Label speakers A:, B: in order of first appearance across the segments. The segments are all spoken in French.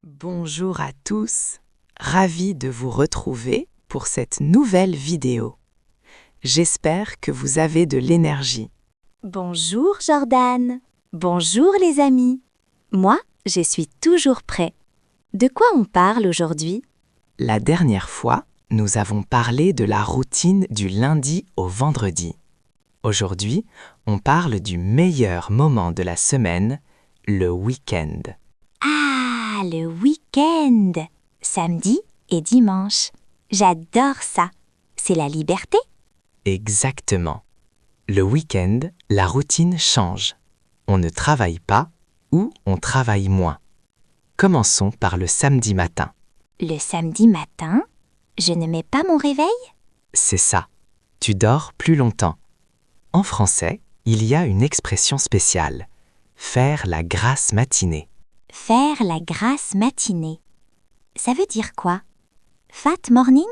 A: Bonjour à tous, ravi de vous retrouver pour cette nouvelle vidéo. J'espère que vous avez de l'énergie.
B: Bonjour Jordan. Bonjour les amis. Moi, je suis toujours prêt. De quoi on parle aujourd'hui?
A: La dernière fois, nous avons parlé de la routine du lundi au vendredi. Aujourd'hui, on parle du meilleur moment de la semaine, le week-end.
B: Ah, le week-end. Samedi et dimanche. J'adore ça. C'est la liberté?
A: Exactement. Le week-end, la routine change. On ne travaille pas ou on travaille moins. Commençons par le samedi matin.
B: Le samedi matin, je ne mets pas mon réveil?
A: C'est ça. Tu dors plus longtemps. En français, il y a une expression spéciale. Faire la grasse matinée.
B: Faire la grasse matinée. Ça veut dire quoi? Fat morning?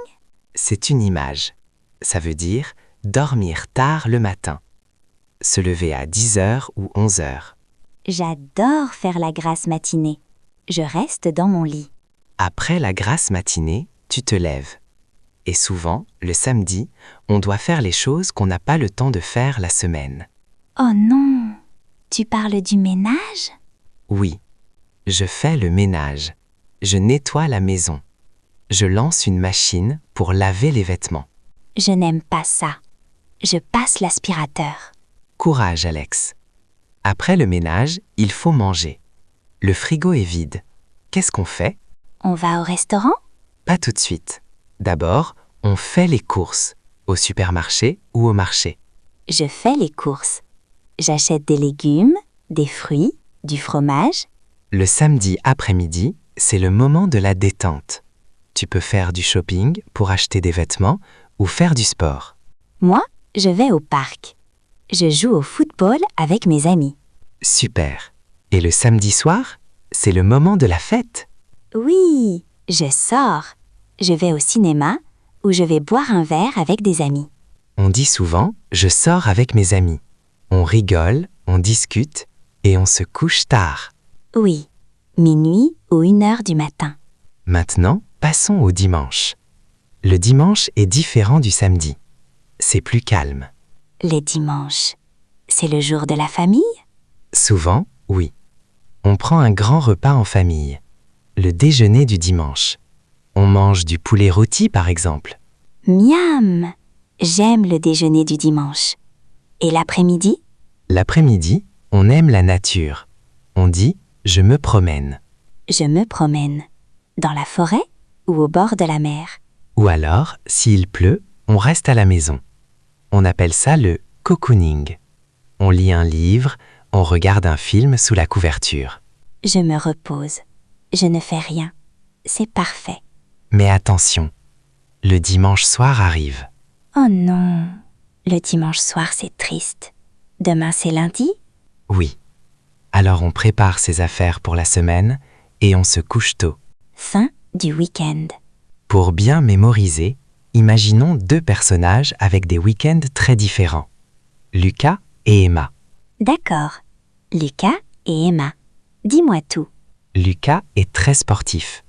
A: C'est une image. Ça veut dire dormir tard le matin. Se lever à 10h ou 11h.
B: J'adore faire la grasse matinée. Je reste dans mon lit.
A: Après la grasse matinée, tu te lèves. Et souvent, le samedi, on doit faire les choses qu'on n'a pas le temps de faire la semaine.
B: Oh non! Tu parles du ménage?
A: Oui, je fais le ménage. Je nettoie la maison. Je lance une machine pour laver les vêtements.
B: Je n'aime pas ça. Je passe l'aspirateur.
A: Courage, Alex. Après le ménage, il faut manger. Le frigo est vide. Qu'est-ce qu'on fait?
B: On va au restaurant?
A: Pas tout de suite. D'abord, on fait les courses, au supermarché ou au marché.
B: Je fais les courses. J'achète des légumes, des fruits, du fromage.
A: Le samedi après-midi, c'est le moment de la détente. Tu peux faire du shopping pour acheter des vêtements ou faire du sport.
B: Moi, je vais au parc. Je joue au football avec mes amis.
A: Super. Et le samedi soir, c'est le moment de la fête.
B: Oui, je sors. Je vais au cinéma ou je vais boire un verre avec des amis.
A: On dit souvent « je sors avec mes amis ». On rigole, on discute et on se couche tard.
B: Oui, minuit ou 1h du matin.
A: Maintenant, passons au dimanche. Le dimanche est différent du samedi. C'est plus calme.
B: Les dimanches, c'est le jour de la famille?
A: Souvent, oui. On prend un grand repas en famille. Le déjeuner du dimanche. On mange du poulet rôti, par exemple.
B: Miam! J'aime le déjeuner du dimanche. Et l'après-midi?
A: L'après-midi, on aime la nature. On dit « je me promène ».
B: Je me promène. Dans la forêt ou au bord de la mer?
A: Ou alors, s'il pleut, on reste à la maison. On appelle ça le cocooning. On lit un livre, on regarde un film sous la couverture.
B: Je me repose. Je ne fais rien. C'est parfait.
A: Mais attention, le dimanche soir arrive.
B: Oh non! Le dimanche soir, c'est triste. Demain, c'est lundi?
A: Oui. Alors on prépare ses affaires pour la semaine et on se couche tôt.
B: Fin du week-end.
A: Pour bien mémoriser, imaginons deux personnages avec des week-ends très différents. Lucas et Emma.
B: D'accord. Lucas et Emma. Dis-moi tout.
A: Lucas est très sportif.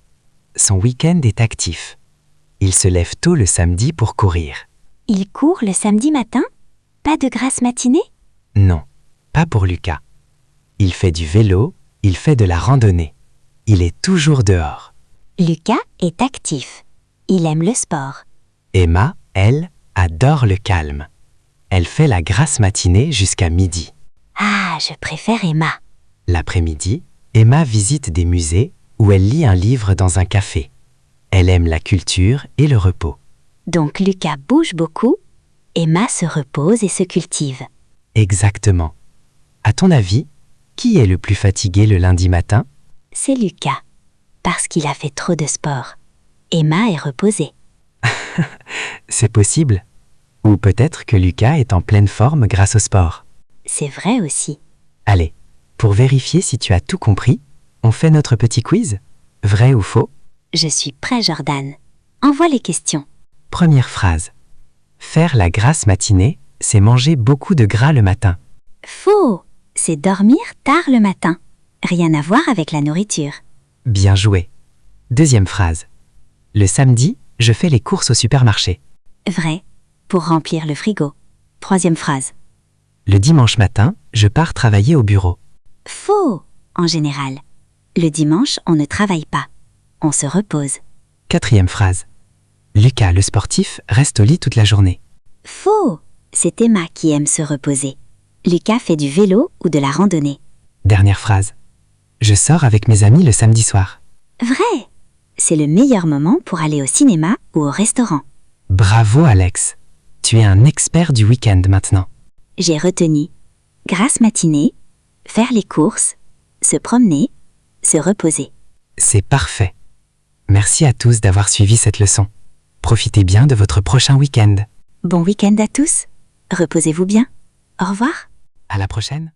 A: Son week-end est actif. Il se lève tôt le samedi pour courir.
B: Il court le samedi matin? Pas de grasse matinée?
A: Non, pas pour Lucas. Il fait du vélo, il fait de la randonnée. Il est toujours dehors.
B: Lucas est actif. Il aime le sport.
A: Emma, elle, adore le calme. Elle fait la grasse matinée jusqu'à midi.
B: Ah, je préfère Emma.
A: L'après-midi, Emma visite des musées où elle lit un livre dans un café. Elle aime la culture et le repos.
B: Donc Lucas bouge beaucoup, Emma se repose et se cultive.
A: Exactement. À ton avis, qui est le plus fatigué le lundi matin?
B: C'est Lucas, parce qu'il a fait trop de sport. Emma est reposée.
A: C'est possible. Ou peut-être que Lucas est en pleine forme grâce au sport.
B: C'est vrai aussi.
A: Allez, pour vérifier si tu as tout compris, on fait notre petit quiz? Vrai ou faux?
B: Je suis prêt, Jordan. Envoie les questions.
A: Première phrase. Faire la grasse matinée, c'est manger beaucoup de gras le matin.
B: Faux. C'est dormir tard le matin. Rien à voir avec la nourriture.
A: Bien joué. Deuxième phrase. Le samedi, je fais les courses au supermarché.
B: Vrai. Pour remplir le frigo. Troisième phrase.
A: Le dimanche matin, je pars travailler au bureau.
B: Faux. En général. Le dimanche, on ne travaille pas. On se repose.
A: Quatrième phrase. Lucas, le sportif, reste au lit toute la journée.
B: Faux. C'est Emma qui aime se reposer. Lucas fait du vélo ou de la randonnée.
A: Dernière phrase. Je sors avec mes amis le samedi soir.
B: Vrai. C'est le meilleur moment pour aller au cinéma ou au restaurant.
A: Bravo Alex. Tu es un expert du week-end maintenant.
B: J'ai retenu grasse matinée, faire les courses, se promener, se reposer.
A: C'est parfait. Merci à tous d'avoir suivi cette leçon. Profitez bien de votre prochain week-end.
B: Bon week-end à tous. Reposez-vous bien. Au revoir.
A: À la prochaine.